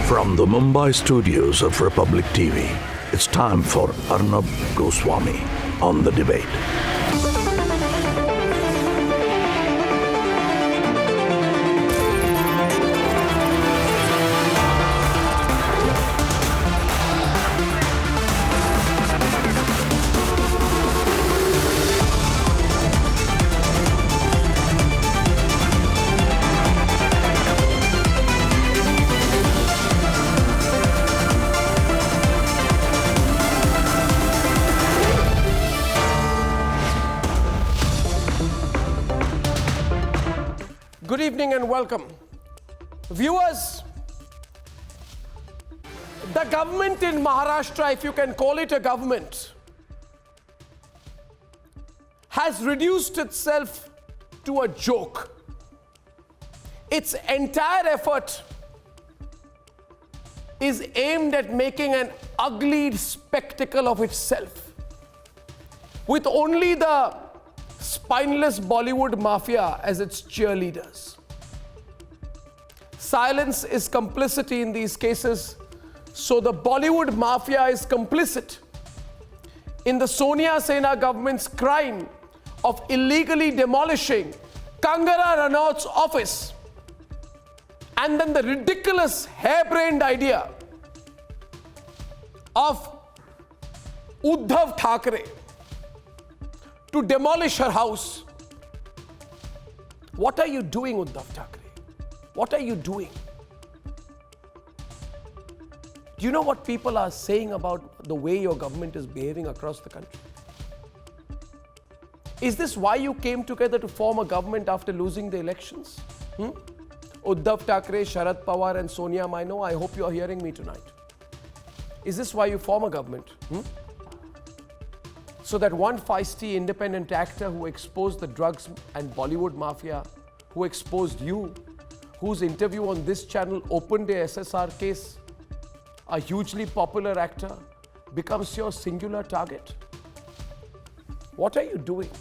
From the Mumbai studios of Republic TV, it's time for Arnab Goswami on the debate. Good evening and welcome. Viewers, the government in Maharashtra, if you can call it a government, has reduced itself to a joke. Its entire effort is aimed at making an ugly spectacle of itself, with only the spineless Bollywood Mafia as its cheerleaders. Silence is complicity in these cases, so the Bollywood Mafia is complicit in the Sonia Sena government's crime of illegally demolishing Kangana Ranaut's office, and then the ridiculous harebrained idea of Uddhav Thackeray to demolish her house. What are you doing, Uddhav Thackeray? What are you doing? Do you know what people are saying about the way your government is behaving across the country? Is this why you came together to form a government after losing the elections? Uddhav Thackeray, Sharad Pawar and Sonia Maino, I hope you are hearing me tonight. Is this why you form a government? So that one feisty independent actor who exposed the drugs and Bollywood Mafia, who exposed you, whose interview on this channel opened a SSR case, a hugely popular actor, becomes your singular target? What are you doing?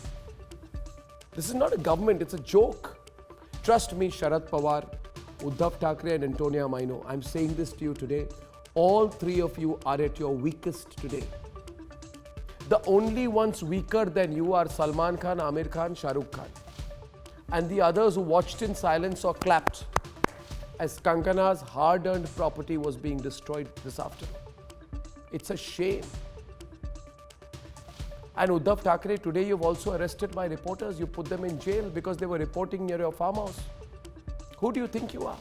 This is not a government, it's a joke. Trust me, Sharad Pawar, Uddhav Thackeray and Antonia Maino, I'm saying this to you today. All three of you are at your weakest today. The only ones weaker than you are Salman Khan, Amir Khan, Shah Rukh Khan. And the others who watched in silence or clapped as Kangana's hard-earned property was being destroyed this afternoon. It's a shame. And Uddhav Thackeray, today you've also arrested my reporters. You put them in jail because they were reporting near your farmhouse. Who do you think you are?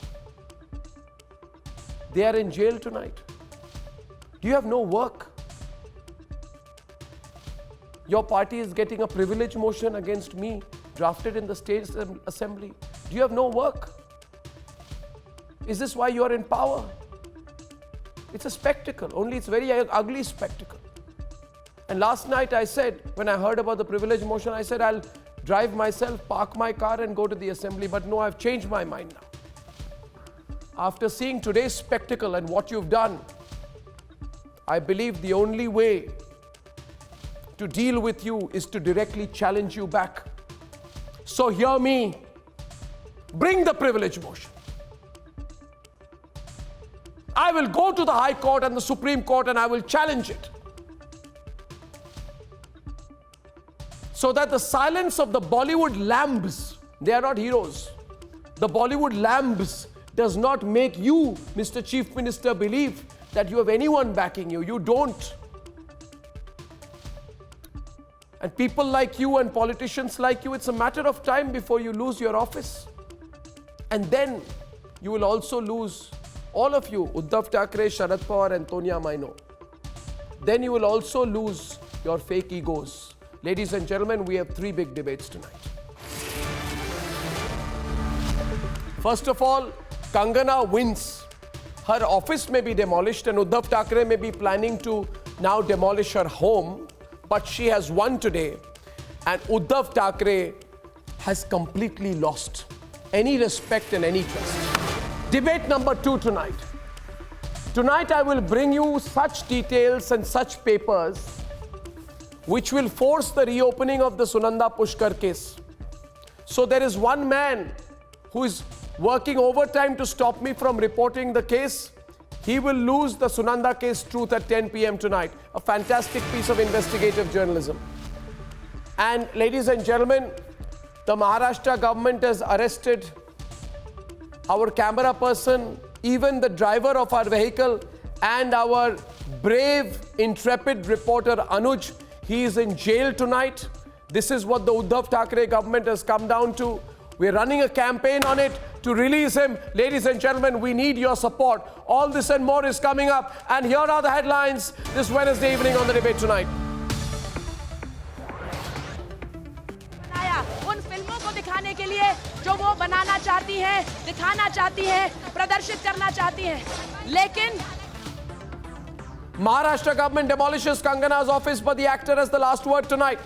They are in jail tonight. Do you have no work? Your party is getting a privilege motion against me, drafted in the State Assembly. Do you have no work? Is this why you are in power? It's a spectacle, only it's a very ugly spectacle. And last night I said, when I heard about the privilege motion, I said I'll drive myself, park my car and go to the assembly. But no, I've changed my mind now. After seeing today's spectacle and what you've done, I believe the only way to deal with you is to directly challenge you back. So hear me. Bring the privilege motion. I will go to the High Court and the Supreme Court and I will challenge it. So that the silence of the Bollywood lambs, they are not heroes. The Bollywood lambs does not make you, Mr. Chief Minister, believe that you have anyone backing you. You don't. And people like you and politicians like you, it's a matter of time before you lose your office. And then you will also lose, all of you, Uddhav Thackeray, Sharad Pawar and Antonia Maino. Then you will also lose your fake egos. Ladies and gentlemen, we have three big debates tonight. First of all, Kangana wins. Her office may be demolished and Uddhav Thackeray may be planning to now demolish her home. But she has won today, and Uddhav Thackeray has completely lost any respect and any trust. Debate number 2 tonight. Tonight I will bring you such details and such papers which will force the reopening of the Sunanda Pushkar case. So there is one man who is working overtime to stop me from reporting the case. He will lose the Sunanda case truth at 10 p.m. tonight. A fantastic piece of investigative journalism. And ladies and gentlemen, the Maharashtra government has arrested our camera person, even the driver of our vehicle, and our brave, intrepid reporter Anuj. He is in jail tonight. This is what the Uddhav Thackeray government has come down to. We're running a campaign on it to release him. Ladies and gentlemen, we need your support. All this and more is coming up. And here are the headlines this Wednesday evening on The Debate Tonight. उन फिल्मों को दिखाने के लिए जो वो बनाना चाहती हैं, दिखाना चाहती हैं, प्रदर्शित करना चाहती हैं, लेकिन Maharashtra government demolishes Kangana's office, but the actor has the last word tonight.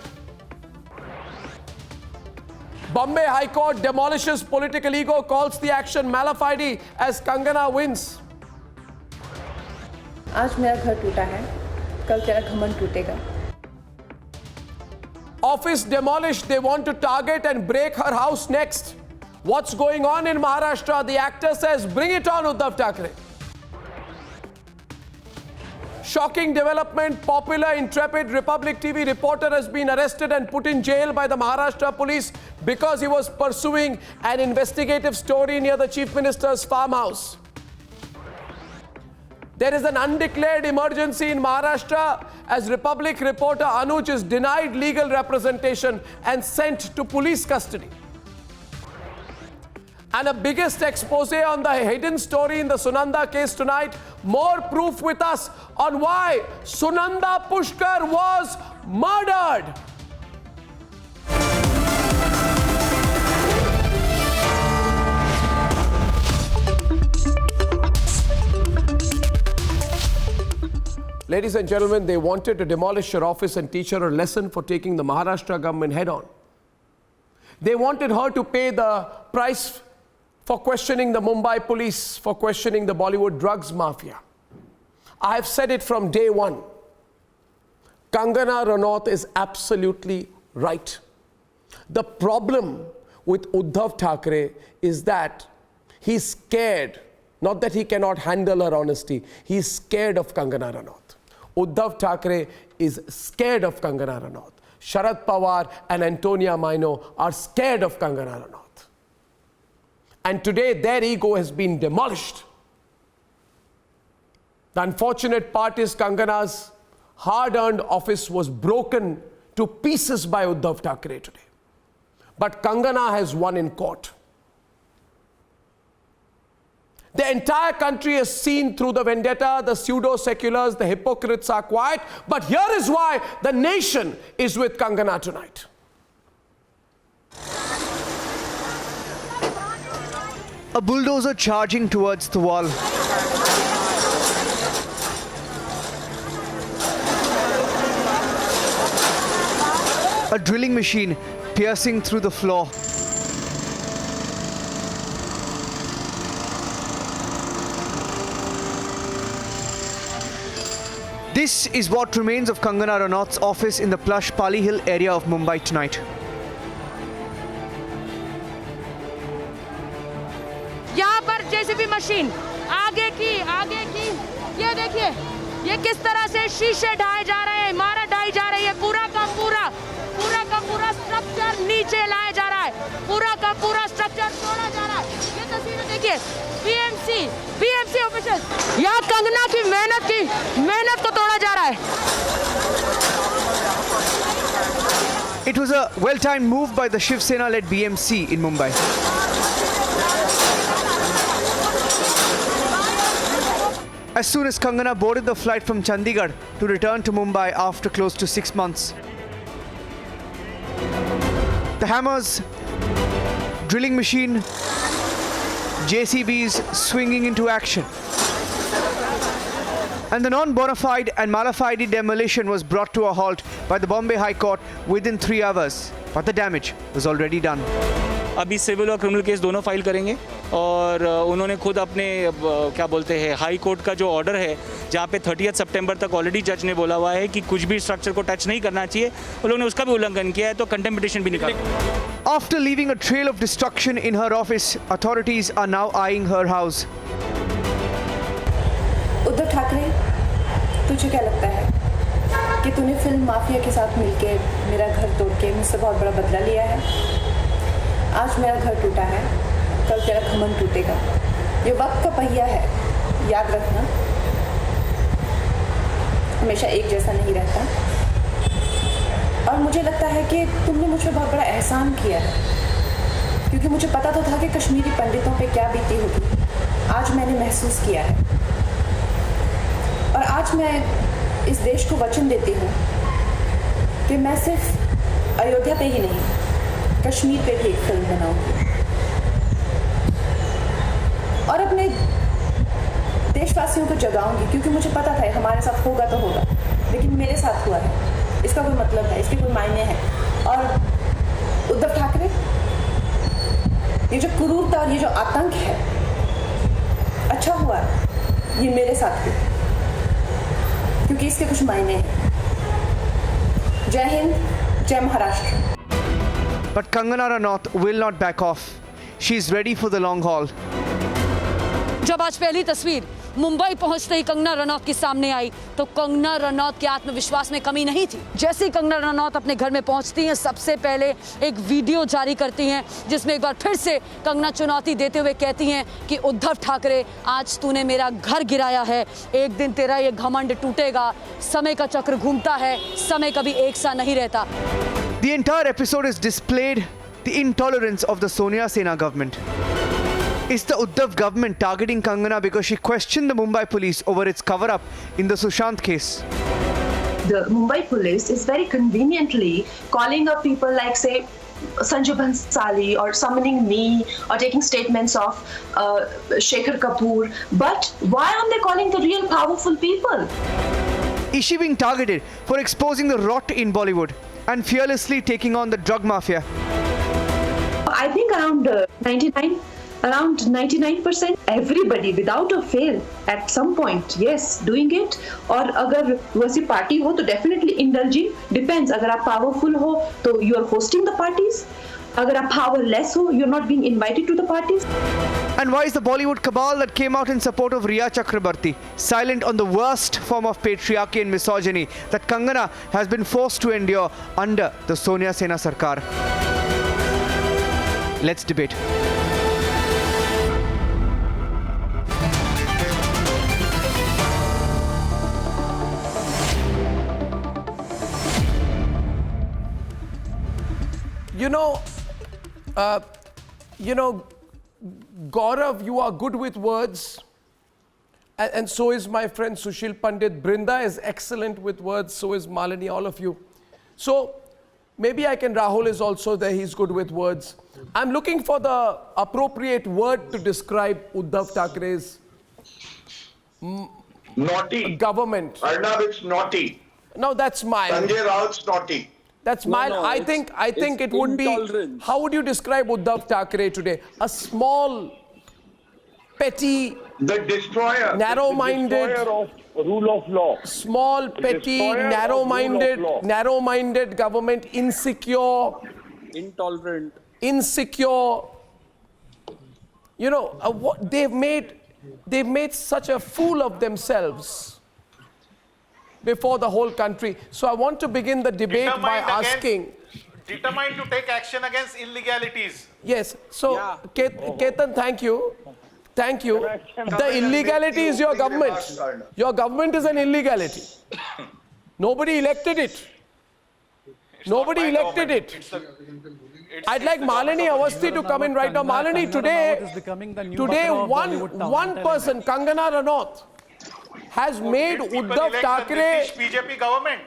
Bombay High Court demolishes political ego, calls the action malafide as Kangana wins. आज मेरा घर टूटा है, कल तेरा घमंड टूटेगा. Office demolished, they want to target and break her house next. What's going on in Maharashtra? The actor says, bring it on, Uddhav Thackeray. Shocking development, popular intrepid Republic TV reporter has been arrested and put in jail by the Maharashtra police because he was pursuing an investigative story near the Chief Minister's farmhouse. There is an undeclared emergency in Maharashtra as Republic reporter Anuj is denied legal representation and sent to police custody. And a biggest expose on the hidden story in the Sunanda case tonight. More proof with us on why Sunanda Pushkar was murdered. Ladies and gentlemen, they wanted to demolish her office and teach her a lesson for taking the Maharashtra government head on. They wanted her to pay the price for questioning the Mumbai police, for questioning the Bollywood drugs mafia. I have said it from day one. Kangana Ranaut is absolutely right. The problem with Uddhav Thackeray is that he's scared, not that he cannot handle her honesty, he's scared of Kangana Ranaut. Uddhav Thackeray is scared of Kangana Ranaut. Sharad Pawar and Antonia Maino are scared of Kangana Ranaut. And today their ego has been demolished. The unfortunate part is Kangana's hard-earned office was broken to pieces by Uddhav Thackeray today. But Kangana has won in court. The entire country is seen through the vendetta, the pseudo-seculars, the hypocrites are quiet. But here is why the nation is with Kangana tonight. A bulldozer charging towards the wall. A drilling machine piercing through the floor. This is what remains of Kangana Ranaut's office in the plush Pali Hill area of Mumbai tonight. यहाँ पर JCB machine आगे की ये देखिए ये किस तरह से शीशे ढाए जा रहे हैं, इमारत ढाई जा रही है, पूरा का पूरा स्ट्रक्चर नीचे लाया जा रहा है, पूरा का पूरा स्ट्रक्चर तोड़ा जा रहा है. ये तस्वीरें देखिए, बीएमसी ऑफिसर्स, यहाँ कंगना की मेहनत को तोड़ा जा रहा है. It was a well-timed move by the Shiv Sena-led BMC in Mumbai. As soon as Kangana boarded the flight from Chandigarh to return to Mumbai after close to 6 months, the hammers, drilling machine, JCBs swinging into action. And the non-bona fide and malafide demolition was brought to a halt by the Bombay High Court within 3 hours. But the damage was already done. अभी civil और criminal case दोनों file करेंगे और उन्होंने खुद अपने क्या बोलते हैं हाई कोर्ट का जो ऑर्डर है जहाँ पे 30 सितंबर तक ऑलरेडी जज ने बोला हुआ है कि कुछ भी स्ट्रक्चर को टच नहीं करना चाहिए, उन्होंने उसका भी उल्लंघन किया है, तो कंटेम्प्ट पिटीशन भी निकाला. After leaving a trail of destruction in her office, authorities are now eyeing her house. Uddhav Thackeray, तुझे क्या लगता है कि तूने फिल्म माफिया के साथ मिलके मेरा घर तोड़ के मुझसे बहुत बड़ा बदला लिया है? आज मेरा घर टूटा है, कल तेरा घमंड टूटेगा। ये वक्त का पहिया है, याद रखना, हमेशा एक जैसा नहीं रहता। और मुझे लगता है कि तुमने मुझ पर बहुत बड़ा एहसान किया है, क्योंकि मुझे पता तो था कि कश्मीरी पंडितों पे क्या बीती होगी। आज मैंने महसूस किया है, और आज मैं इस देश को वचन देती हूँ कि मैं सिर्फ अयोध्या पे ही नहीं, कश्मीर पे भी एक फिल्म बनाऊंगी और अपने देशवासियों को जगाऊंगी, क्योंकि मुझे पता था हमारे साथ होगा तो होगा, लेकिन मेरे साथ हुआ है, इसका कोई मतलब है, इसके कोई मायने हैं। और उद्धव ठाकरे, ये जो क्रूरता और ये जो आतंक है, अच्छा हुआ ये मेरे साथ हुआ, क्योंकि इसके कुछ मायने हैं। जय हिंद, जय Maharashtra. But Kangana Ranaut will not back off. She is ready for the long haul. जब आज पहली तस्वीर मुंबई पहुंचते ही कंगना रनौत के सामने आई तो कंगना रनौत के आत्मविश्वास में कमी नहीं थी। जैसे ही कंगना रनौत अपने घर में पहुंचती हैं, सबसे पहले एक वीडियो जारी करती हैं जिसमें एक बार फिर से कंगना चुनौती देते हुए कहती हैं कि उद्धव ठाकरे, आज तूने मेरा घर गिराया है, एक दिन तेरा ये घमंड टूटेगा। समय का चक्र घूमता है, समय कभी एक सा नहीं रहता। The entire episode is displayed the intolerance of the Sonia Sena government. Is the Uddhav government targeting Kangana because she questioned the Mumbai police over its cover-up in the Sushant case? The Mumbai police is very conveniently calling up people like, say, Sanju Bhansali, or summoning me, or taking statements of Shekhar Kapoor. But why aren't they calling the real powerful people? Is she being targeted for exposing the rot in Bollywood and fearlessly taking on the drug mafia? I think around 99% everybody without a fail at some point, yes, doing it. और अगर वैसी party हो तो definitely indulging, depends. अगर आप powerful हो तो you are hosting the parties. अगर आप powerless हो, you're not being invited to the parties. And why is the Bollywood cabal that came out in support of Riya Chakrabarti silent on the worst form of patriarchy and misogyny that Kangana has been forced to endure under the Sonia Sena Sarkar? Let's debate. Gaurav, you are good with words, and so is my friend Sushil Pandit. Brinda is excellent with words, so is Malini, all of you. So maybe Rahul is also there, he's good with words. I'm looking for the appropriate word to describe Uddhav Thackeray's naughty government. Arnab, it's naughty. No, that's mild. Sanjay Raut's naughty. That's mild. I think it would be. How would you describe Uddhav Thackeray today? A small, petty, The destroyer. Narrow-minded. The destroyer of rule of law. Small, petty, destroyer of narrow-minded, rule of law. narrow-minded government, insecure, intolerant, insecure. You know what they've made such a fool of themselves before the whole country. So I want to begin the debate by asking. determined to take action against illegalities. Yes. So, Yeah. Ketan, thank you. Thank you. The illegality is your government. Your government is an illegality. Nobody elected it. Nobody elected it. I'd like Malini Awasthi to come in right now. Malini, today one person, Kangana Ranaut, has made Uddhav Thackeray BJP government.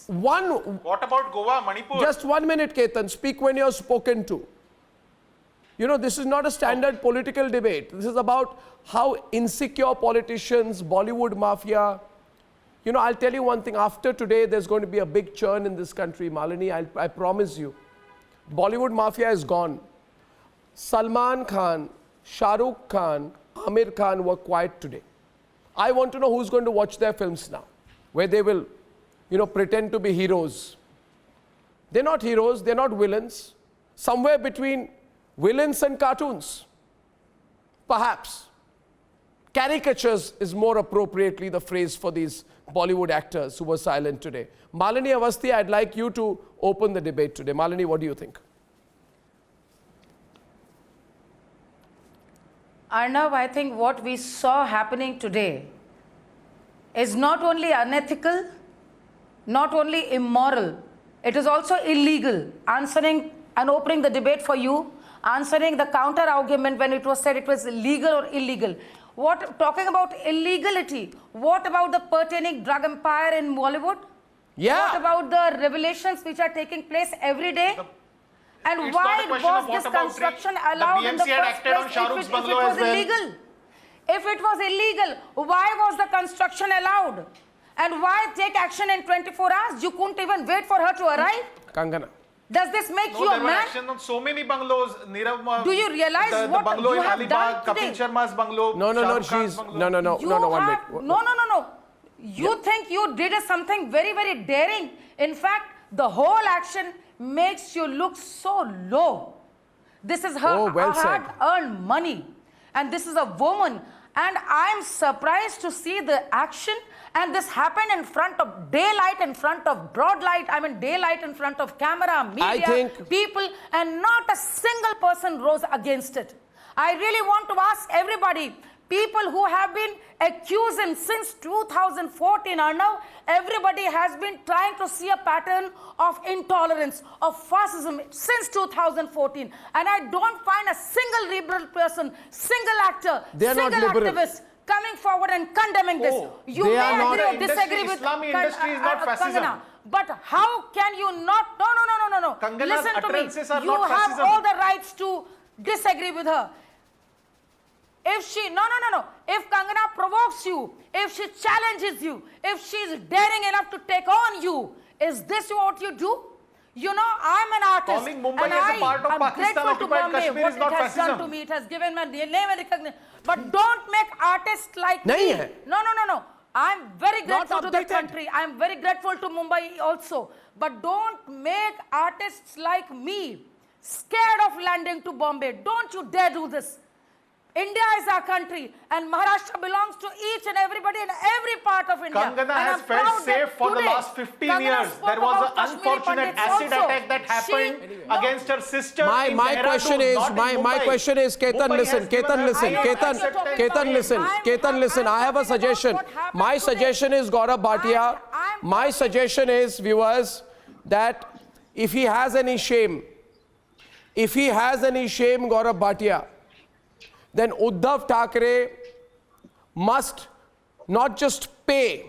one. What about Goa, Manipur? Just 1 minute, Ketan. Speak when you're spoken to. You know, this is not a standard political debate. This is about how insecure politicians, Bollywood mafia. You know, I'll tell you one thing. After today, there's going to be a big churn in this country, Malini. I promise you. Bollywood mafia is gone. Salman Khan, Shah Rukh Khan, Amir Khan were quiet today. I want to know who's going to watch their films now, where they will, you know, pretend to be heroes. They're not heroes, they're not villains. Somewhere between villains and cartoons. Perhaps. caricatures is more appropriately the phrase for these Bollywood actors who were silent today. Malini Awasthi, I'd like you to open the debate today. Malini, what do you think? Arnab, I think what we saw happening today is not only unethical, not only immoral, it is also illegal. Answering and opening the debate for you, answering the counter argument when it was said it was legal or illegal. Talking about illegality, what about the pertaining drug empire in Bollywood? Yeah. What about the revelations which are taking place every day? And It's why not a question was of what this about construction the allowed in the BMC had first acted on place Shah Rukh's if it bungalow was as well. illegal? If it was illegal, why was the construction allowed? And why take action in 24 hours? You couldn't even wait for her to arrive? Kangana. Does this make No, you a there were man? action on so many bungalows. Nirav, Do you realize the what bungalow you in have Alibag, done today? Kapil Sharma's bungalow. No, Shah no, Rukh Khan's she's... bungalow. No, one minute. No. You think you did something very, very daring. In fact, the whole action makes you look so low. This is her hard-earned money. And this is a woman. And I'm surprised to see the action. And this happened in front of daylight, in front of broad light. I mean, daylight in front of camera, media, people. And not a single person rose against it. I really want to ask everybody, people who have been accusing since 2014 are now, everybody has been trying to see a pattern of intolerance, of fascism since 2014. And I don't find a single liberal person, single actor, single activist coming forward and condemning this. You may agree or disagree with Islamic industry is not fascism. Kangana, but how can you not? No. Kangana's Listen to me. utterances are You not have fascism. all the rights to disagree with her. If she, no. If Kangana provokes you, if she challenges you, if she's daring enough to take on you, is this what you do? You know, I'm an artist. Calling Mumbai and as a part of I'm Pakistan grateful to occupied Bombay, Kashmir what is not it has done fascism. to me. It has given my name and recognition. But don't make artists like me. No. I'm very grateful to the country. I'm very grateful to Mumbai also. But don't make artists like me scared of landing to Bombay. Don't you dare do this. India is our country, and Maharashtra belongs to each and everybody in every part of India. Kangana has felt safe for the last 15 years. There was an unfortunate acid attack that happened against her sister. My question is, Ketan, listen. I have a suggestion. My suggestion is, Gaurav Bhatia, my suggestion is, viewers, that if he has any shame, Gaurav Bhatia, then Uddhav Thackeray must not just pay.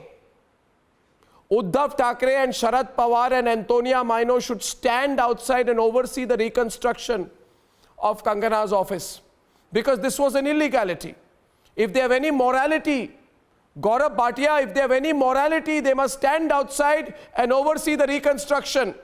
Uddhav Thackeray and Sharad Pawar and Antonia Maino should stand outside and oversee the reconstruction of Kangana's office. Because this was an illegality. If they have any morality, Gaurav Bhatia, if they have any morality, they must stand outside and oversee the reconstruction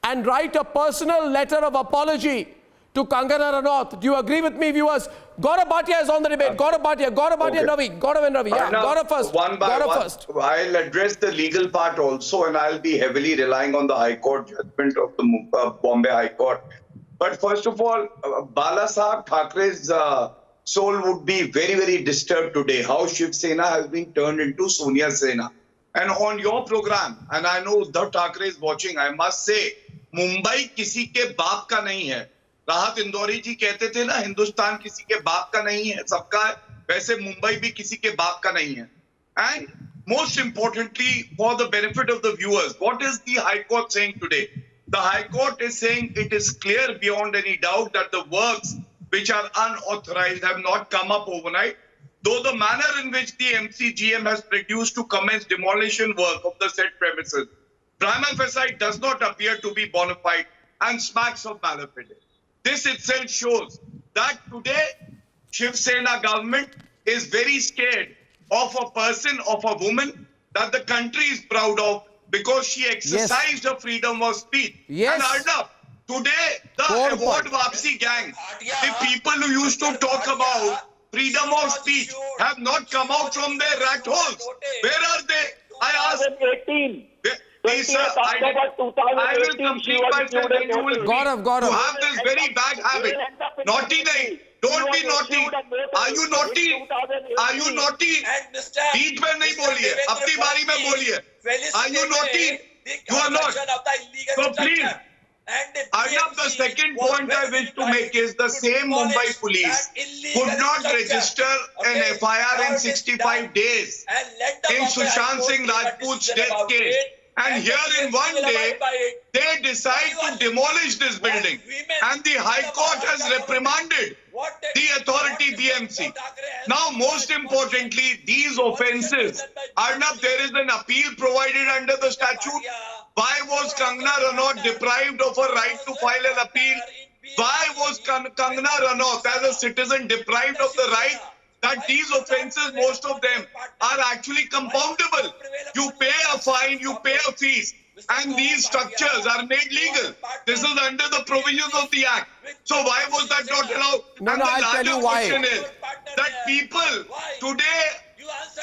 and write a personal letter of apology to Kangana Ranaut. Do you agree with me, viewers? Gaurav Bhatia is on the debate. Gaurav Bhatia, Okay. Gaurav and Ravi. Yeah, Gaurav first. One by Gaurav one, first. I'll address the legal part also, and I'll be heavily relying on the High Court judgment of the Bombay High Court. But first of all, Bala Sahab Thakeray's soul would be very, very disturbed today. How Shiv Sena has been turned into Sonia Sena. And on your program, and I know Uddhav Thackeray is watching, I must say, Mumbai किसी के बाप का नहीं है. राहत इंदौरी जी कहते थे ना, हिंदुस्तान किसी के बाप का नहीं है, सबका है. वैसे मुंबई भी किसी के बाप का नहीं है. And most importantly, for the benefit of the viewers, what is the High Court saying today? The High Court is saying it is clear beyond any doubt that the works which are unauthorized have not come up overnight, though the manner in which the MCGM has produced to commence demolition work of the said premises prima facie does not appear to be bona fide and smacks of malafide. This itself shows that today Shiv Sena government is very scared of a person, of a woman that the country is proud of because she exercised her freedom of speech. Yes. And Arnab, today the award Vapsi gang, the people who used to talk about freedom of speech have not come out from their rat holes. Where are they? I asked. 2018. Please, sir, I will complete by saying you will Gaurav. You have this very bad habit. Naughty nahi. Don't be naughty. Are you naughty? Are you naughty? बीच में नहीं बोलिए, अपनी बारी में बोलिए. Are you naughty? You are not. So please, Arnab, the second point I wish to make is the same Mumbai police could not register an FIR in 65 days in Sushant Singh Rajput's death case. And here in one day, they decide to demolish this building. And the High Court has reprimanded the authority BMC. Now, most importantly, these offences, Arnab, there is an appeal provided under the statute. Why was Kangana Ranaut deprived of a right to file an appeal? Why was Kangana Ranaut as a citizen deprived of the right that these offences, most of them, are actually compoundable? You pay a fine, you pay a fees, and these structures are made legal. This is under the provisions of the Act. So why was that not allowed? No, and no, the I'll tell you larger why. question is that people today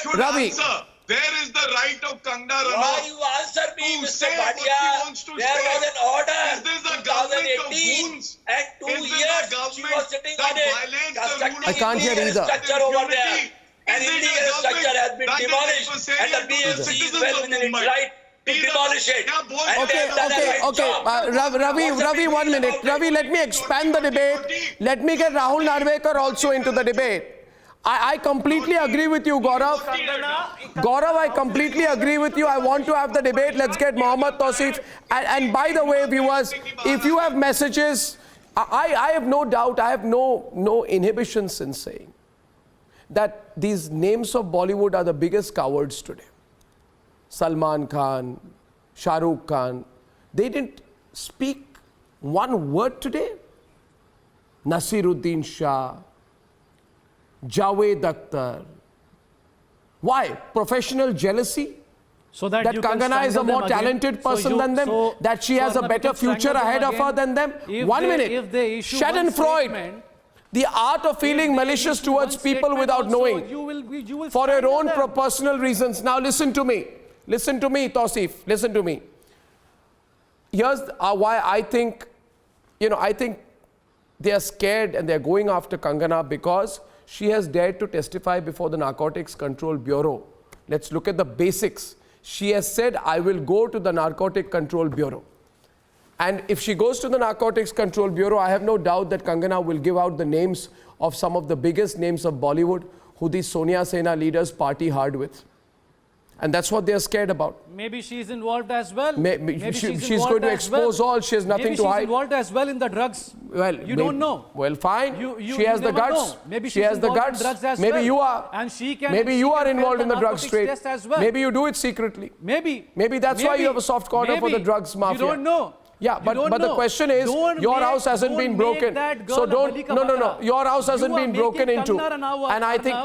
should Ravi. answer. Where is the right of Kangana Ranaut Why you answer me, to Mr. say what Bhatia? she wants to There say? was an order Is this a government of 2018 goons? and 2 Is this years a government she was sitting that on it. violates the rule I of can't hear law? either. Structure over there. And Is it a illegal structure government has been that is demolished adversarial and the to the BMC is citizens well of within its Mumbai? right to demolish it. Yeah, both And Okay, they have done a right okay. job. Ravi, 1 minute. Ravi, let me expand the debate. Let me get Rahul Narvekar also into the debate. I completely agree with you, Gaurav. Gaurav, I completely agree with you. I want to have the debate. Let's get Mohammad Tausif. And by the way, viewers, if you have messages, I have no doubt, I have no inhibitions in saying that these names of Bollywood are the biggest cowards today. Salman Khan, Shah Rukh Khan, they didn't speak one word today. Nasiruddin Shah, Javed Akhtar. Why? Professional jealousy? So that you can Kangana is a strangle more them again. talented person than them? So That she has a Arnab, better you can future strangle them ahead of her again. than them? If 1 they- minute. if they issue Shannon one Freud, statement- the art of feeling malicious towards people without knowing, you will for her strangle own them. personal reasons. Now listen to me. Listen to me, Tausif. Listen to me. Here's why I think, I think they are scared and they're going after Kangana because she has dared to testify before the Narcotics Control Bureau. Let's look at the basics. She has said, I will go to the Narcotic Control Bureau. And if she goes to the Narcotics Control Bureau, I have no doubt that Kangana will give out the names of some of the biggest names of Bollywood who these Sonia Sena leaders party hard with. And that's what they're scared about. Maybe she's involved as well. Maybe she's involved going to as expose all. She has nothing Maybe to she's hide. involved as well in the drugs. Well, you don't know. Well, fine. She has you the never guts. know. Maybe she she's has the involved in guts. drugs as Maybe well. you are. And she can. Maybe you are involved in the drugs narcotics trade. test as well. Maybe you do it secretly. Maybe. Maybe that's why you have a soft corner for the drugs mafia. You don't know. Yeah, but the question is, your house hasn't been broken. So don't. No. Your house hasn't been broken into. And I think.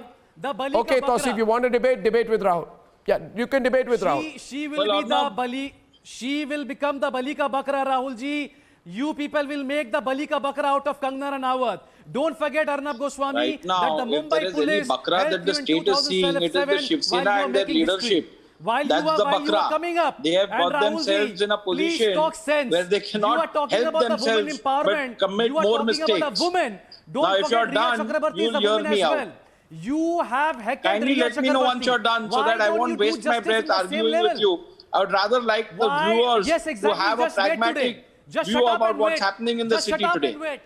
Okay, Tausif, you want to debate with Rahul. Yeah, you can debate with Rahul. She will be the Bali. She will become the Bali ka Bakra, Rahul ji. You people will make the Bali ka Bakra out of Kangana Ranaut. Don't forget, Arnab Goswami, Right now, that the if there Mumbai is any police Bakra that the state is seeing, it is the Shiv Sena and their leadership. While That's you are, the while you are Bakra. coming up, They have and got Rahul themselves ji, in a please position talk sense. where they cannot you are talking help about the women themselves empowerment. but commit you are more talking about mistakes. a woman. Don't Now, if forget you're Riya done, Chakrabarti you'll is a hear woman me as out. well. You have heckled Kindly Riya let me know once Chakrabarti. you're done so Why that I don't won't you do waste my justice in breath the same arguing with level? you. I would rather like the Why? viewers Yes, exactly. to have a Just wait pragmatic today. Just view shut up about and what's wait. happening in the Just city shut up today. and wait.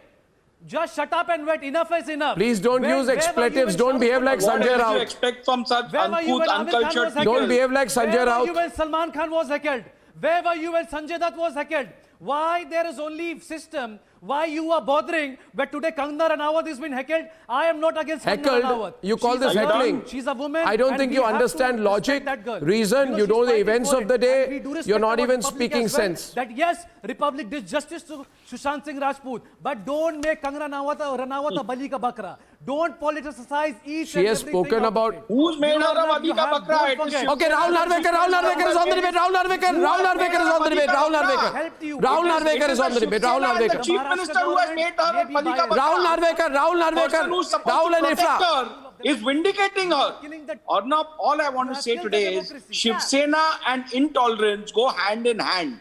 Just shut up and wait. Enough is enough. Please don't use were you expletives. when Don't behave like What Sanjay else do you Raut. expect from such Where were you uncouth, when Amir Khan uncultured was people? Don't behave like Sanjay Where were Raut. you when Salman Khan was heckled? Where were you when Sanjay Dutt was heckled? Why there is only system? Why you are bothering? But today Kangana Ranaut has been heckled. I am not against Kangana Heckled? Ranaut. You call She's this a girl. heckling? She's a woman. I don't and think we you have to understand respect logic, that girl. reason, Because you she's know the fighting events for of the it. day. And we do respect You're not our even public speaking as well, sense. That yes, Republic did justice to Sushant Singh Rajput, but don't make Kangana Ranaut a Bali ka Bakra. Don't politicize each She and has everything spoken out about. of it. Who's made You her are a not- you Bali ka have- Bakra? don't It is forget. Shiv Okay, Rahul Narvekar is on the debate. Rahul Narvekar is on the debate. Rahul Narvekar. Helped you. Rahul It is- Narvekar is on the debate. Rahul The Narvekar. chief minister who has made her a Maybe Bali ka biased. Bakra. Rahul Narvekar. Person who's supposed Rahul to and protect Ifra. her is vindicating her. Killing the- Arnab, all I want to say Kill the today is democracy. Shiv Yeah. Sena and intolerance go hand in hand.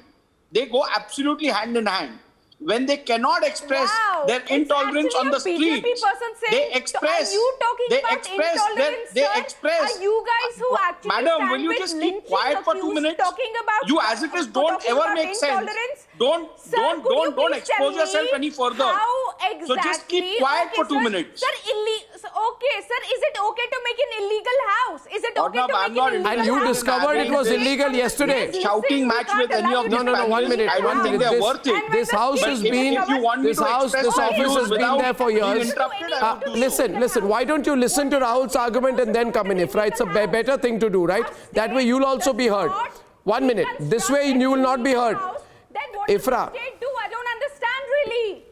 They go absolutely hand in hand. when they cannot express their intolerance on the streets, they express. Are you talking they about express. intolerance, They sir? express. Are you guys who actually Madam, stand will you with just keep lynching quiet for 2 accused minutes? talking about You, as it is, don't talking ever about make sense. intolerance? Don't Please tell expose yourself me any further. How exactly? So just keep quiet for 2 minutes. Sir, okay, sir, is it okay to make an illegal house? Is it okay Arnab, to I'm make not an illegal And you house? discovered it was illegal yesterday. Yes, Shouting match with any of these No, 1 minute. I don't think they're worth it. This house But has if been, you want me this to house, express this my office views has been without there for being years. interrupted, I have to do Listen, why don't you listen to Rahul's argument and then come in, Ifra? It's a better thing to do, right? That way you'll also be heard. 1 minute. This way you will not be heard. Then what does Ifra. the state do? I don't understand really.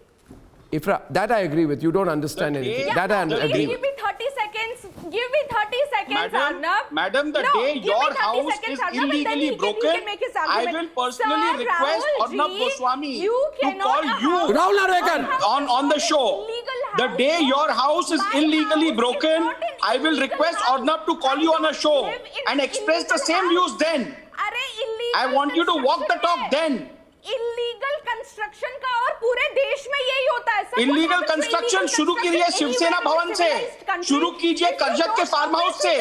Ifra, that I agree with. You don't understand anything. Yeah, That I please agree give with. me 30 seconds. Give me 30 seconds, Arnab. Madam, the No, day give me your 30 house seconds, is Arnab, and then illegally he can broken, make his I argument. will personally Sir, request Rahul Arnab ji, Goswami you to cannot call you Rahul Narvekar. on the show. The day your house is illegally broken, I will request Arnab to call you on a show and express the same views then. I want you to walk the talk then. Illegal construction का और पूरे देश में यही होता है sir. Illegal construction शुरू कीजिए शिवसेना भवन से, शुरू कीजिए कर्जत के फार्म हाउस से,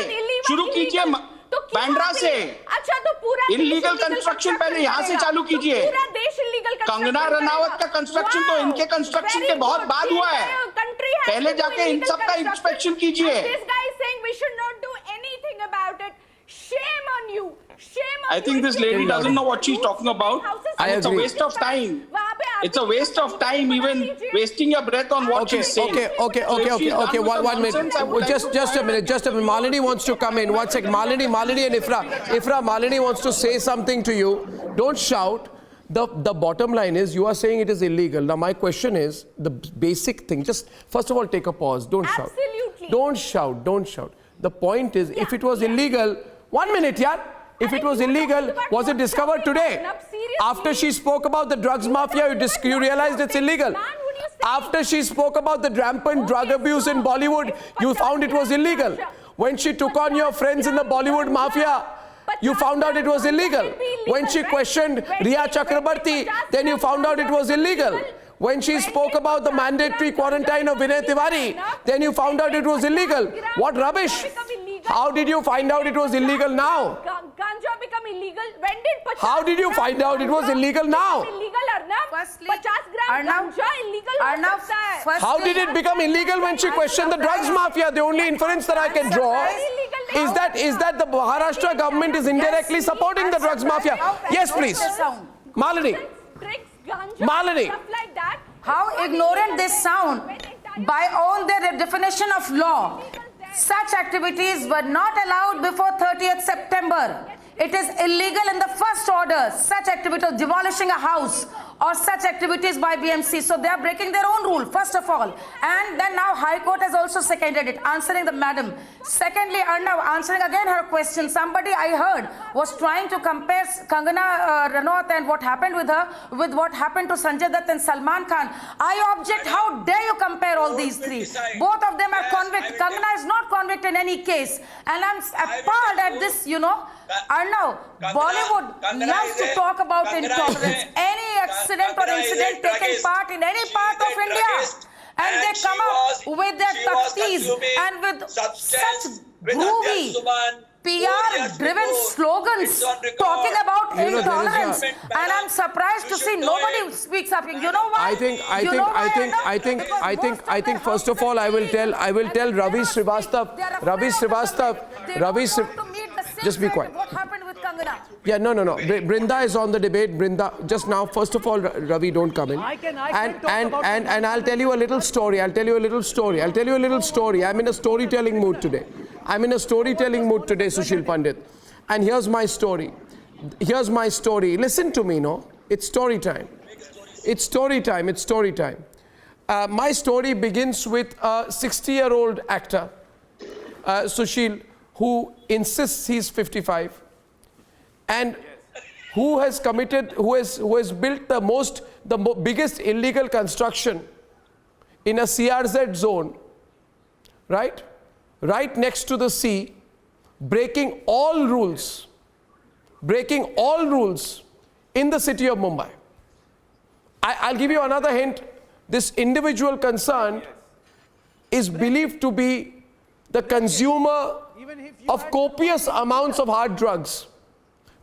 शुरू कीजिए बैंड्रा से। अच्छा तो पूरा इलीगल कंस्ट्रक्शन पहले यहाँ से चालू कीजिए। पूरा देश इलीगल कंगना रनावत का कंस्ट्रक्शन तो इनके कंस्ट्रक्शन के बहुत बाद हुआ है, पहले जाके इन सब का इंस्पेक्शन कीजिए। This guy is saying we should not do anything about it. Shame on you. Shame on I think this lady doesn't know what she's talking about. I It's a agree. waste of time. It's a waste of time even wasting your breath on what she's saying. Okay. 1 minute. Just a minute. Malini wants to come in. 1 sec. Malini and Ifra. Malini wants to say something to you. Don't shout. The bottom line is you are saying it is illegal. Now my question is the basic thing. Just first of all take a pause. Don't shout. Absolutely. Don't shout. The point is if it was illegal, 1 minute, yaar. If it was illegal, was it discovered today? After she spoke about the drugs mafia, you realized it's illegal. After she spoke about the rampant drug abuse in Bollywood, you found it was illegal. When she took on your friends in the Bollywood mafia, you found out it was illegal. When she questioned Riya Chakrabarti, then you found out it was illegal. When she spoke about the mandatory quarantine of Vinay Tiwari, then you found out it was illegal. What rubbish! How did you find out it was illegal now? Ganja become illegal? When did How did you find out it was illegal now? illegal, Arnab? 50 gram ganja illegal Arnab, How did it become illegal when she questioned the drugs mafia? The only inference that I can draw is that the Maharashtra government is indirectly supporting the drugs mafia. Yes, please. Malini. Malini. How ignorant they sound by all their definition of law. Such activities were not allowed before 30th September. It is illegal in the first order, such activity of demolishing a house or such activities by BMC. So they are breaking their own rule, first of all. And then now High Court has also seconded it, answering the madam. Secondly, Arnab, answering again her question. Somebody I heard was trying to compare Kangana Ranaut and what happened with her with what happened to Sanjay Dutt and Salman Khan. I object, how dare you compare all these three? Both of them are convict. Kangana is not convict in any case. And I'm appalled at this, you know. Arnab, Bollywood loves to talk about intolerance. Any accident or incident taking part in any part of India, and they come up with their taktis and with such groovy PR-driven slogans talking about intolerance, and I'm surprised to see nobody speaks up. You know why? I think. First of all, I will tell Ravi Srivastava. Just be quiet. What happened with Kangana? Yeah, no. Brinda is on the debate. Brinda, just now, first of all, Ravi, don't come in. And I'll tell you a little story. I'm in a storytelling mood today. Sushil Pandit. And here's my story. Listen to me, no? It's story time. My story begins with a 60-year-old actor, Sushil, who insists he's 55 and who has built the biggest illegal construction in a CRZ zone, right next to the sea, breaking all rules in the city of Mumbai. I'll give you another hint. This individual concerned is believed to be the consumer of copious amounts of hard drugs.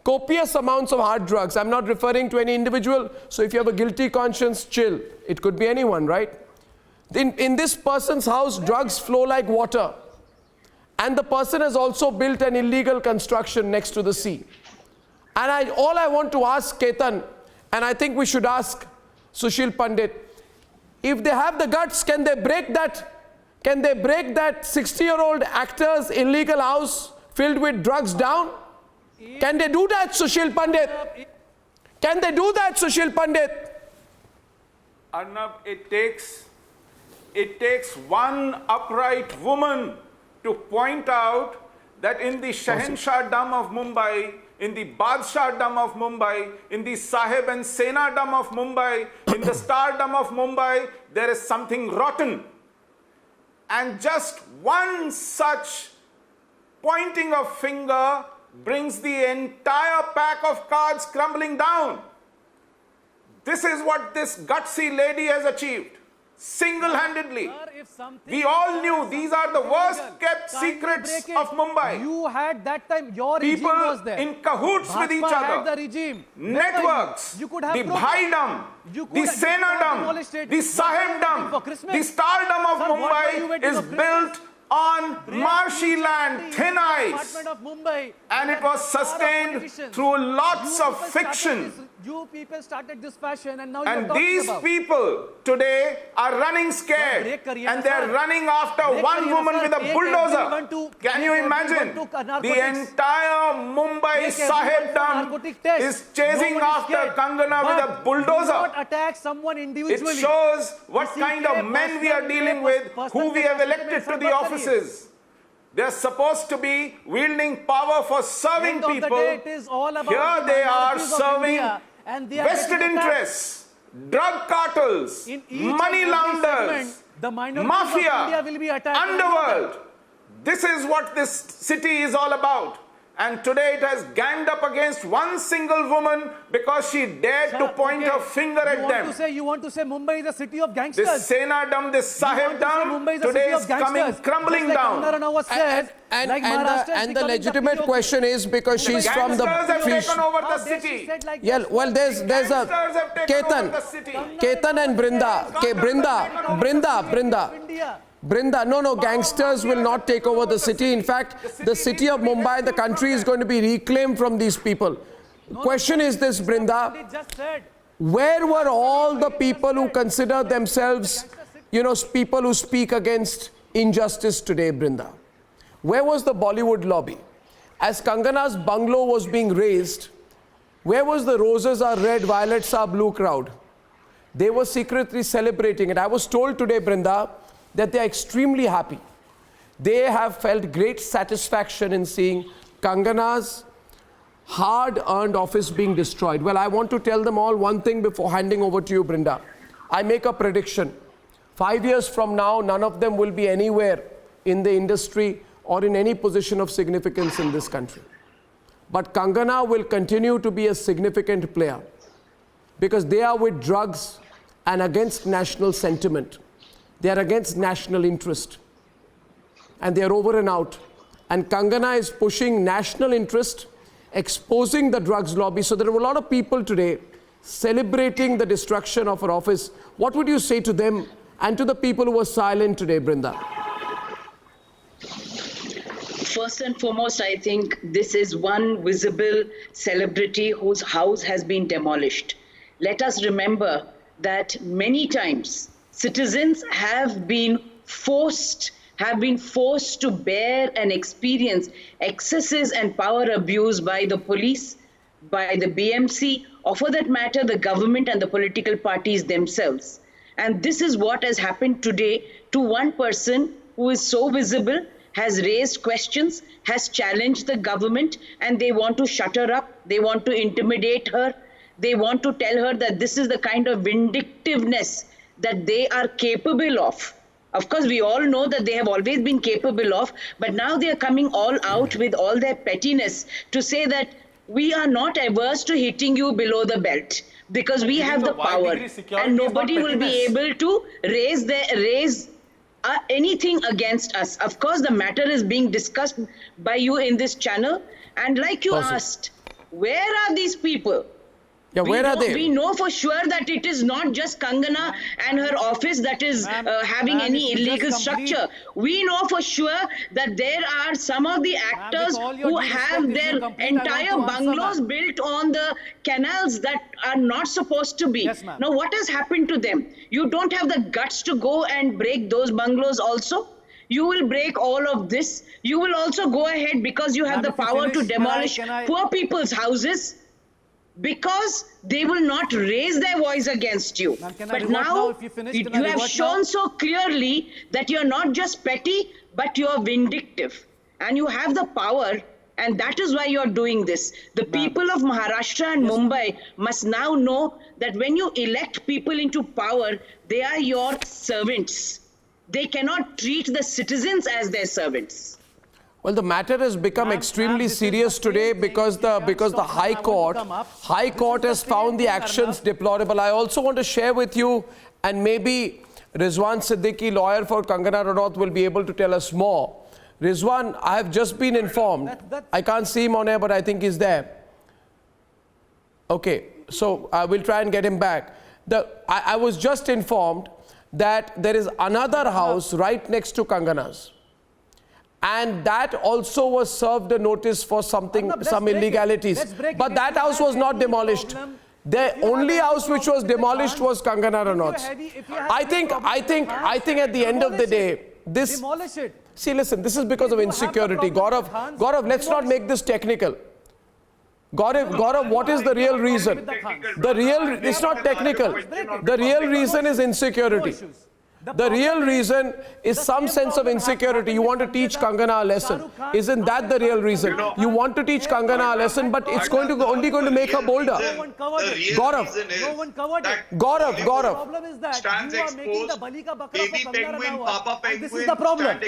Copious amounts of hard drugs. I'm not referring to any individual. So if you have a guilty conscience, chill. It could be anyone, right? In this person's house, drugs flow like water. And the person has also built an illegal construction next to the sea. And all I want to ask Ketan, and I think we should ask Sushil Pandit, if they have the guts, can they break that 60-year-old actor's illegal house filled with drugs down? Can they do that, Sushil Pandit? Can they do that, Sushil Pandit? Arnab, it takes one upright woman to point out that in the Shahenshah-dom of Mumbai, in the Badshah-dom of Mumbai, in the Sahib and Sena-dom of Mumbai, in the Star-dom of Mumbai, there is something rotten. And just one such pointing of finger brings the entire pack of cards crumbling down. This is what this gutsy lady has achieved, single-handedly. We all knew these are the worst kept secrets of Mumbai. You had that time, your regime People was there. in cahoots with each Bhajpa other. had the regime. Networks, You could have the Bhai-dom, the Sena-dom, the Sahib-dom, the Star-dom of Mumbai is built on marshy land, thin ice, and it was sustained through lots of fiction. You people started this fashion, and now And these people today are running scared, and they're running after one woman with a bulldozer. Can you imagine? The entire Mumbai Sahib-dom is chasing after Kangana with a bulldozer. Attack someone individually. It shows what kind of men we are dealing with, who we have elected to the offices. They're supposed to be wielding power for serving people. Here they are serving vested interests, drug cartels, money launderers, mafia, underworld. This is what this city is all about. And today it has ganged up against one single woman because she dared to point her finger at them. You want to say Mumbai is a city of gangsters? This Sena-dom, this Sahib-dom today is coming crumbling down. And the legitimate question is, because she's from the have taken over the city. Yeah, well, there's a Ketan and Brinda, no, gangsters will not take over the city. In fact, the city of Mumbai, the country is going to be reclaimed from these people. Question is this, Brinda, where were all the people who consider themselves, people who speak against injustice today, Brinda? Where was the Bollywood lobby? As Kangana's bungalow was being raised, where was the roses are red, violets are blue crowd? They were secretly celebrating it. I was told today, Brinda, that they are extremely happy. They have felt great satisfaction in seeing Kangana's hard-earned office being destroyed. Well, I want to tell them all one thing before handing over to you, Brinda. I make a prediction. 5 years from now, none of them will be anywhere in the industry or in any position of significance in this country. But Kangana will continue to be a significant player because they are with drugs and against national sentiment. They are against national interest. And they are over and out. And Kangana is pushing national interest, exposing the drugs lobby. So there are a lot of people today celebrating the destruction of her office. What would you say to them and to the people who were silent today, Brinda? First and foremost, I think this is one visible celebrity whose house has been demolished. Let us remember that many times citizens have been forced to bear and experience excesses and power abuse by the police, by the BMC, or for that matter, the government and the political parties themselves. And this is what has happened today to one person who is so visible, has raised questions, has challenged the government, and they want to shut her up, they want to intimidate her, they want to tell her that this is the kind of vindictiveness that they are capable of. Of course, we all know that they have always been capable of, but now they are coming all out with all their pettiness to say that we are not averse to hitting you below the belt, because we have the power, and nobody will be able to raise anything against us. Of course, the matter is being discussed by you in this channel, and like you asked, where are these people? Yeah, where are they? We know for sure that it is not just Kangana and her office that is having any illegal structure. We know for sure that there are some of the actors who have their entire bungalows built on the canals that are not supposed to be. Yes, now, what has happened to them? You don't have the guts to go and break those bungalows also? You will break all of this. You will also go ahead because you have the power to demolish poor people's houses, because they will not raise their voice against you. But now, you have shown so clearly that you're not just petty, but you're vindictive. And you have the power, and that is why you're doing this. The people of Maharashtra and Mumbai must now know that when you elect people into power, they are your servants. They cannot treat the citizens as their servants. Well, the matter has become extremely serious today because the High Court has found the actions deplorable. I also want to share with you, and maybe Rizwan Siddiqui, lawyer for Kangana Ranaut, will be able to tell us more. Rizwan, I have just been informed. I can't see him on air, but I think he's there. Okay, so I will try and get him back. I was just informed that there is another house right next to Kangana's, and that also was served a notice for some illegalities. But that house was not demolished. The only house which was demolished was Kangana Ranaut's. I think at the end of the day, this... Demolish it. See, listen, this is because of insecurity. Gaurav, let's not make this technical. Gaurav, what is the real reason? It's not technical. The real reason is insecurity. The real reason is some sense of insecurity. You want to teach Kangana a lesson. Isn't that the real reason? You want to teach Kangana a lesson, but it's only going to make her bolder. Gaurav. The problem is that you are making the Bali ka bakra for Kangana Ranaut. And this is the problem.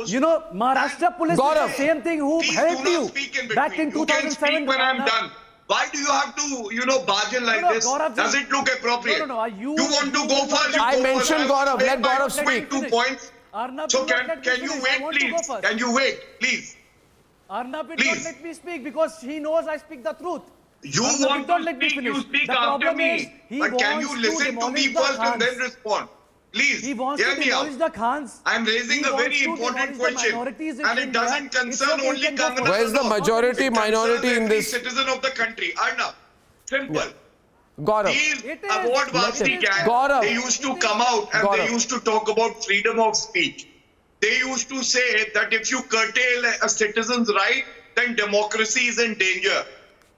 You know, Maharashtra police did the same thing who helped you back in 2007. When I'm done. Why do you have to, barge in like this? Does it look appropriate? You want to go first? I mentioned Gaurav. Let Gaurav speak. 2 points. So can you wait, please? Can you wait, please? Arnab did not let me speak because he knows I speak the truth. You want to speak, you speak after me. But can you listen to me first and then respond? Please, he wants to demolish the Khans. I'm raising a very important question, and it doesn't concern only Kangana. Where's the majority minority in this? Citizen of the country. Arnab, simple. Gaurav. These award Vapsi gang, they used to come out and they used to talk about freedom of speech. They used to say that if you curtail a citizen's right, then democracy is in danger.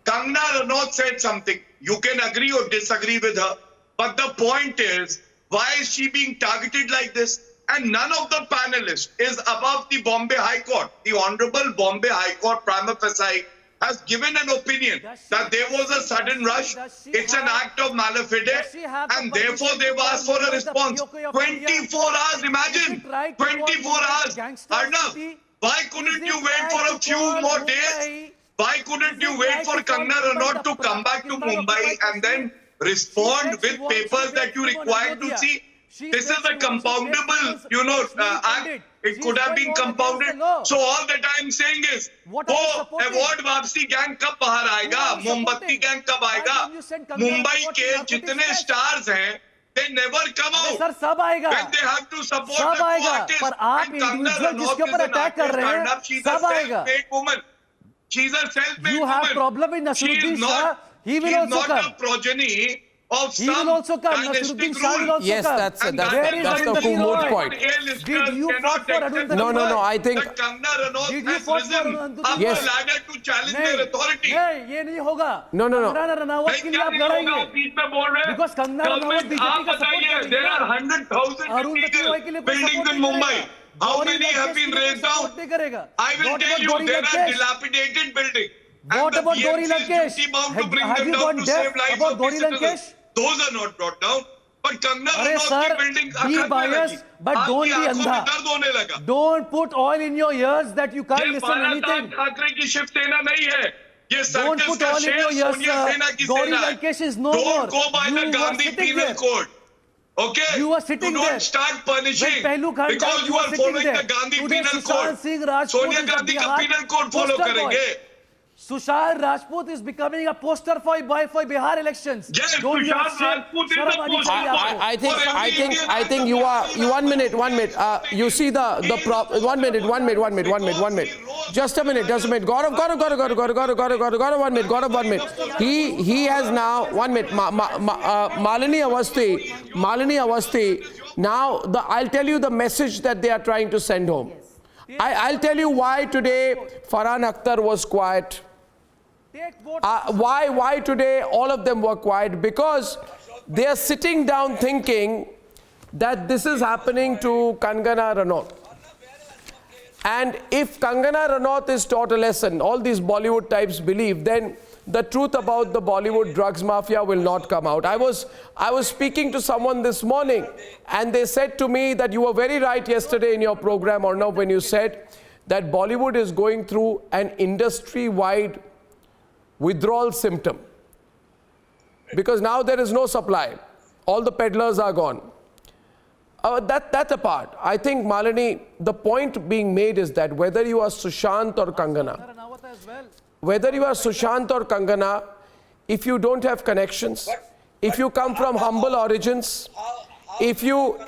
Kangana Ranaut said something. You can agree or disagree with her, but the point is, why is she being targeted like this? And none of the panelists is above the Bombay High Court. The Honorable Bombay High Court, prima facie, has given an opinion that there was a sudden rush. It's an act of malafide, and therefore they've asked for a response. 24 hours, imagine! 24 hours! Arnab, why couldn't you wait for a few more days? Why couldn't you wait for Kangana Ranaut to come back to Mumbai and then respond with papers that you required to see? This is a compoundable, act. It could have been compounded. So all that I am saying is, award Vapsi gang kab bahar aayega? Mombatti gang kab aayega? Mumbai ke jitne stars hain, they never come out. Sir, sab aayega. When they have to support the co-artist. Par aap individual jiske upar attack kar rahe hain, she's a self-made woman. She's a self-made woman. You have problem with Nasruddin Shah. He will also come. She's not a progeny of he will also come. Nasruddin Shah will also yes, come. that's the moot point. Did you fought for Arundhati? No, I think... Kangana Ranaut Did you has fought for risen Arundhati? up the ladder to challenge their authority. नहीं, ये नहीं होगा. No. Kangana Ranaut के लिए आप लड़ाएंगे. Because Kangana Ranaut BJP का support करेंगे. There are 100,000 illegal buildings in Mumbai. How many have been raised down? I will tell you, there are dilapidated buildings. What about Gauri Lankesh? Have you got deaf about Gauri Lankesh? Those are not brought down. But Kangana Ranaut buildings are be biased, but don't be andha. Don't put oil in your ears that you can't listen to anything. Thackeray की शिवसेना नहीं है. Don't put all in your yes, Gauri Lankesh is no more. Don't go by the Gandhi Penal Code. Okay? You are sitting do there. not start punishing Because you are following the Gandhi Penal Code. Sonia Gandhi ka Penal Code follow karenge. Sushant Rajput is becoming a poster for Bihar elections. Yes, Sushant Rajput is the poster I think you are. One minute. You see the problem. 1 minute. Just a minute. Gaurav, 1 minute. He has now 1 minute. Malini Awasthi. Now I'll tell you the message that they are trying to send home. I'll tell you why today Farhan Akhtar was quiet. Why today all of them were quiet? Because they are sitting down thinking that this is happening to Kangana Ranaut. And if Kangana Ranaut is taught a lesson, all these Bollywood types believe, then the truth about the Bollywood drugs mafia will not come out. I was speaking to someone this morning and they said to me that you were very right yesterday in your program, Arnab, when you said that Bollywood is going through an industry-wide withdrawal symptom. Because now there is no supply. All the peddlers are gone. That apart, I think, Malini, the point being made is that whether you are Sushant or Kangana, if you don't have connections, if you come from humble origins, if you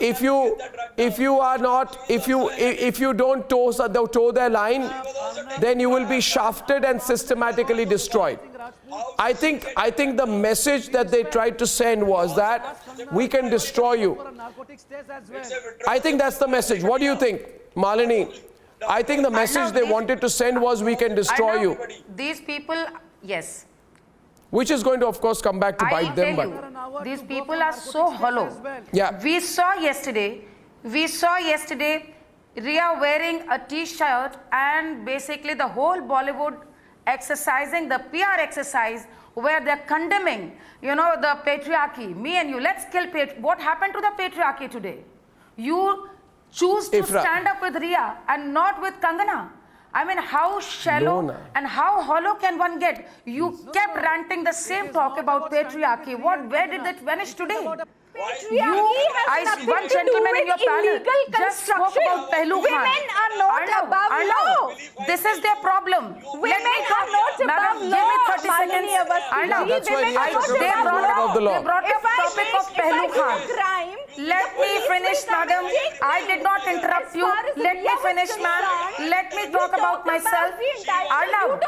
don't toe their line, then you will be shafted and systematically destroyed. I think the message that they tried to send was that we can destroy you. I think that's the message. What do you think, Malini? I think the message they wanted to send was we can destroy you. These people, yes. Which is going to, of course, come back to bite them. But these people are so hollow. Yeah. We saw yesterday Ria wearing a t-shirt and basically the whole Bollywood exercising the PR exercise where they're condemning, the patriarchy. Me and you, let's kill what happened to the patriarchy today? You choose to stand up with Ria and not with Kangana. I mean, how shallow and how hollow can one get? You kept ranting the same talk about patriarchy. Where did that vanish today? One gentleman in your panel just spoke about Pehlu Khan. Women are not above law. This is their problem. Women are not above law. Give me 30 seconds. They brought up the topic of Pehlu Khan. Let me finish, madam. I did not interrupt you. Let me finish, ma'am. Let me talk about myself. Arnab,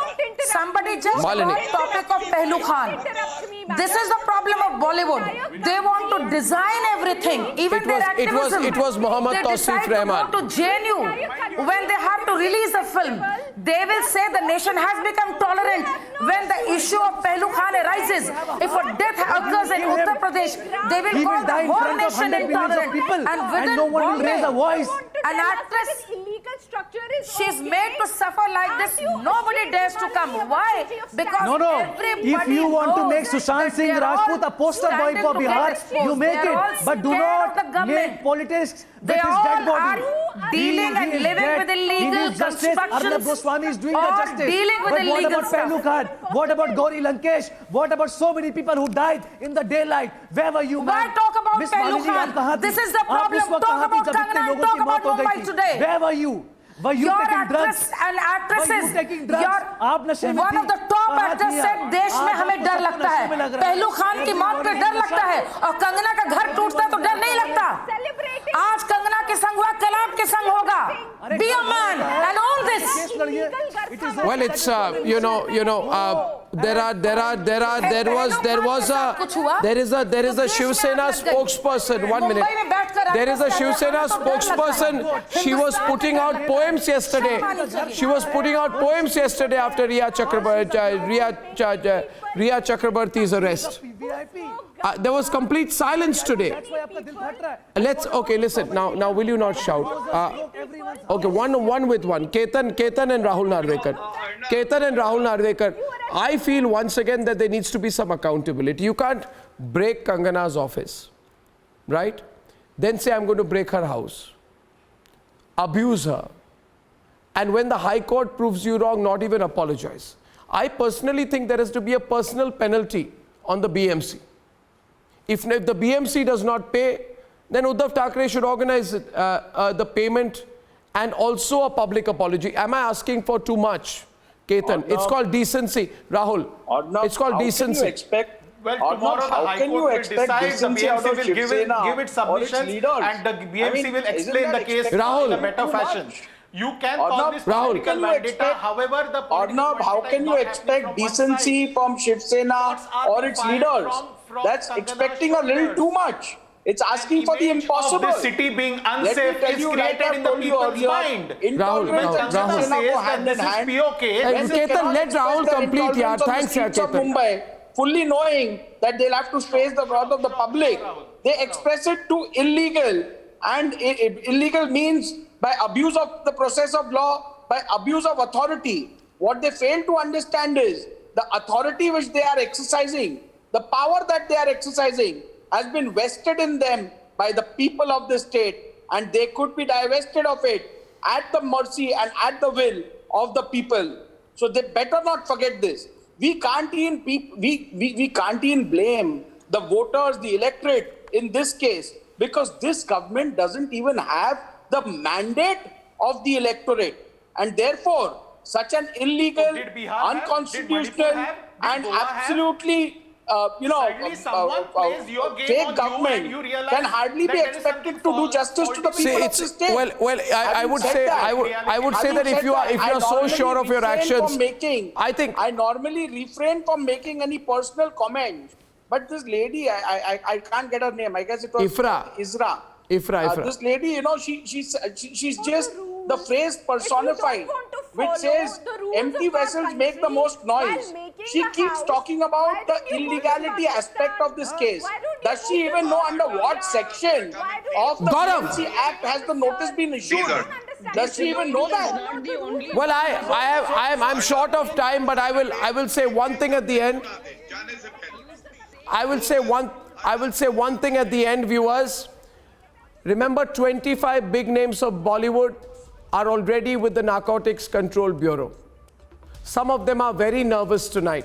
somebody just brought topic of Pehlu Khan. This is the problem of Bollywood. They want to design everything. Even their activism. It was Mohammad Tausif Rahman. They decide to go to JNU when they have to release a film. They will say the nation has become tolerant when the issue of Pehlu Khan arises. If a death occurs in Uttar Pradesh, they will call the whole nation intolerant. And no one will raise a voice. An actress, she's made to suffer like this. Nobody dares to come. Why? Because everybody if you want to make Sushant Singh Rajput a poster boy for Bihar, you make it. But do not make politics with his dead body. Dealing and living with illegal constructions. Arnab Goswami is doing the justice. Dealing with but what about Pehlu Khan? What about Gauri Lankesh? What about so many people who died in the daylight? Where were you, Why talk about Pehlu Khan? This is the problem. Talk about Kangana and talk about Mumbai today. Where were you? Were you taking drugs? And actresses, were you taking drugs? one of the top actors said देश में हमें डर लगता है पहलू खान की मौत पे डर लगता है और कंगना का घर टूटता है तो डर नहीं लगता आज कंगना के संग हुआ कल आपके संग होगा be a man and own this well it's there is a Shiv Sena spokesperson 1 minute there is a Shiv Sena spokesperson she was putting out poems yesterday after Riya Chakrabarti's arrest. There was complete silence today. Listen. Now will you not shout? Okay, one with one. Ketan and Rahul Narvekar. I feel once again that there needs to be some accountability. You can't break Kangana's office, right? Then say I'm going to break her house, abuse her, and when the High Court proves you wrong, not even apologize. I personally think there has to be a personal penalty on the BMC. If the BMC does not pay, then Uddhav Thackeray should organize the payment and also a public apology. Am I asking for too much, Ketan? It's called decency. Rahul, it's called decency. Can you expect, well, tomorrow the High Court will decide, the BMC will give its submissions and the BMC will explain the case in a better fashion. You can call this political vendetta, however the Arnab, how can you expect decency from Shiv Sena or its leaders? That's expecting a little too much. It's asking for the impossible. Of the city being unsafe is created in the people's mind. Rahul says that this is POK. Ketan, let Rahul complete. Yeah, thanks, Ketan. Fully knowing that they'll have to face the wrath of the public, they express it to illegal. And illegal means by abuse of the process of law, by abuse of authority. What they fail to understand is the authority which they are exercising, the power that they are exercising has been vested in them by the people of the state, and they could be divested of it at the mercy and at the will of the people. So they better not forget this. We can't even blame the voters, the electorate in this case, because this government doesn't even have the mandate of the electorate, and therefore such an illegal, unconstitutional and absolutely fake government can hardly be expected to do justice to the people of the state. Well, I would say that if you are so sure of your actions, I normally refrain from making any personal comment. But this lady, I can't get her name. I guess it was Isra. This lady, she's just the phrase personified, which says empty vessels make the most noise. She keeps talking about the illegality aspect of this case. Does she even know under what section of the BMC Act has the notice been issued? Does she even know that? Well, I'm short of time, but I will say one thing at the end. I will say one thing at the end, viewers. Remember, 25 big names of Bollywood are already with the Narcotics Control Bureau. Some of them are very nervous tonight.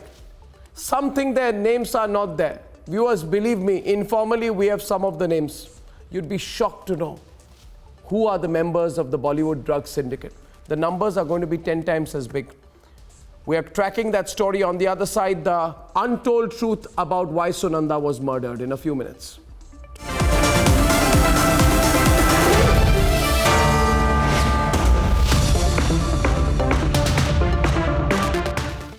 Some think their names are not there. Viewers, believe me, informally we have some of the names. You'd be shocked to know who are the members of the Bollywood drug syndicate. The numbers are going to be 10 times as big. We are tracking that story. On the other side, the untold truth about why Sunanda was murdered in a few minutes.